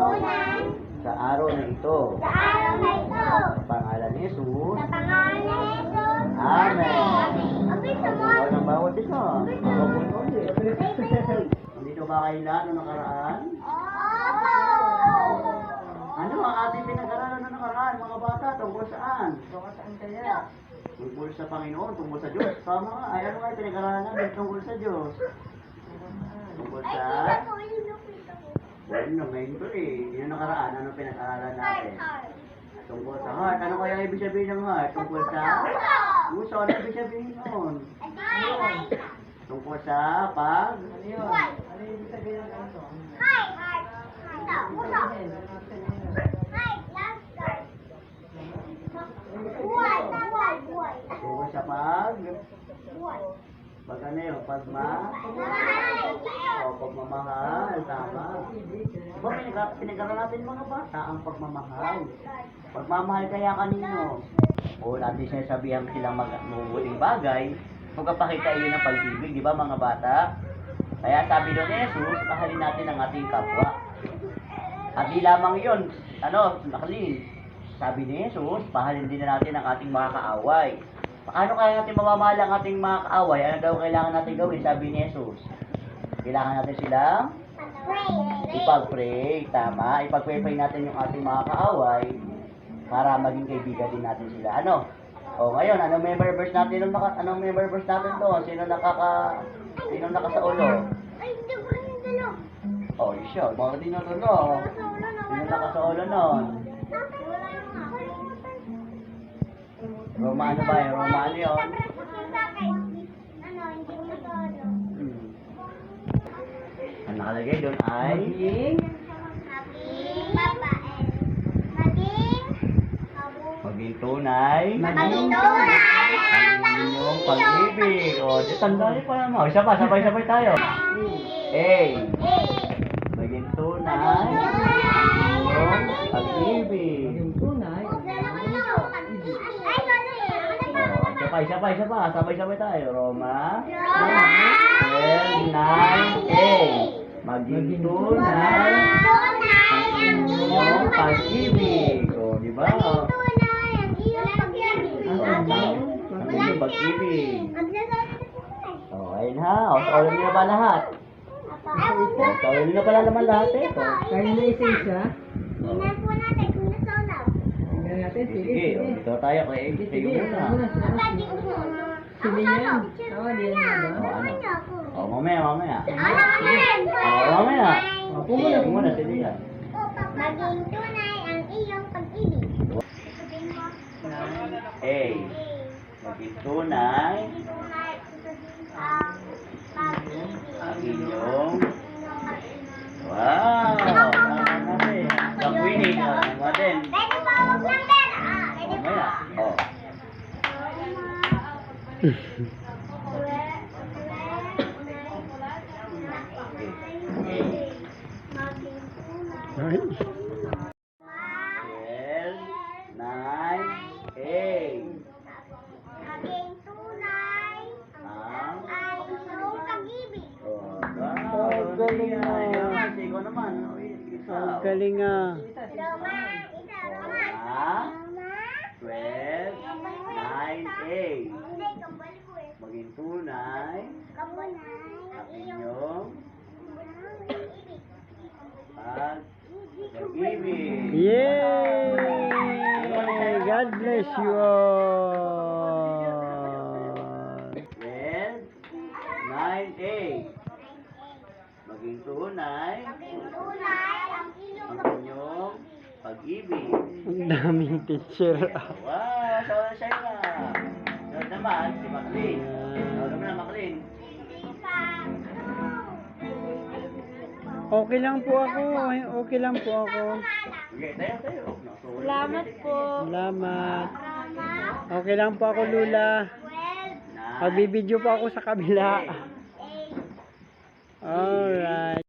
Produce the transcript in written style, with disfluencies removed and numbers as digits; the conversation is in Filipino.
Lipunan. Sa araw na ito. Sa araw na ito. Sa pangalan ni Jesus. Sa pangalan ni Jesus. Amen. Abis mo. Ako ng bawat isa. Nandito ba kayo lahat noong nakaraan? Opo. Ano ang ating pinag-aralan na nakaraan, mga bata? Tungkol saan? Tungkol saan kaya? Tungkol sa Panginoon, tungkol sa Diyos. Tama nga. Ay, ano nga yung pinag-aralan natin tungkol sa Diyos? Tungkol sa... Bueno, ngayon ko eh. Yung nakaraan, ano pinag-aralan natin? Tungkol sa heart. Ano kaya ibig sabihin ng heart? Tungkol sa... Puso. Ano ibig sabihin nun? Tungkol sa pag... Ano yun? Ano ibig sabihin ng kanto? Tungkol sa pag... Pag ano yun? Pagmamahal. Tama. Diba pinag-aralan natin mga bata ang pagmamahal. Pagmamahal kaya kanino? O natin sinasabihan silang mabubuting bagay, magpapakita iyon ng pag-ibig, di ba mga bata? Kaya sabi doon ni Jesus, mahalin natin ang ating kapwa. At di lamang yun, mahalin. Sabi ni Jesus, pahalin din natin ang ating mga kaaway. Paano kaya natin mamamahal ang ating mga kaaway? Ano daw kailangan natin gawin? Sabi ni Jesus, kailangan natin silang ipag-pray. Tama, ipag-pray natin yung ating mga kaaway para maging kaibigan din natin sila. Ano? O ngayon, anong member verse natin? Anong member verse natin doon? Sino nakasaulo? O, siya. Bakit din natin doon? Sino nakasaulo noon? Romano ba yun? Romano yun? Ang nakalagay doon ay... Maging tunay. Maging tunay. Ang inyong pag-ibig. O, tandaan pa naman. Isa pa, sabay-sabay tayo. A. Maging tunay. Ang inyong pag-ibig. Yung tunay. Isa pa. Sabay-sabay tayo. Roma 12:9A. Maging tunay. Ang inyong pag-ibig. O, di ba? Ang inyong pag-ibig. O, ayun ha. O, saulo niyo na ba lahat? Saulo niyo na pala naman lahat eh. Kaya na isa-isa. Tingnan natin. Sige, o, dito tayo kay Amy. Sige muna. Sige yan. Oo, diyan na ba? O, ano? O, mamaya. O, mamaya. Sige muna, sige yan. Maging tunay ang iyong pag-ibig. A. Maging tunay ang inyong... Wow! Tama natin. Ang winning. Tama din. Pwede ba huwag ng pera? Pwede ba? Mamaya. O. Maging tunay. 12:9A. Maging tunay ang iyong pag-ibig. Wow! Galing nga. Ayun, ikaw naman. Ang galing ah. Roma, isa, Roma. Roma 12:9A. Hindi, kambal ko eh. Maging tunay Kabunay ang ang iyong inyong pag-ibig. pag-ibig. Yay! God bless you all. 12:9A. Maging tunay Maging tunay ang iyong ang inyong pag-ibig. Ang daming teacher. Wow! Sa'yo na. Sunod naman, si Maclean. Sunod mo na, Maclean. hindi pa. Okay lang po ako. Okay lang po ako. Sige, tayo. Salamat po. Salamat. Roma, Okay lang po ako, Lula. 12, Magbibideo po ako sa kabila. 8. Alright.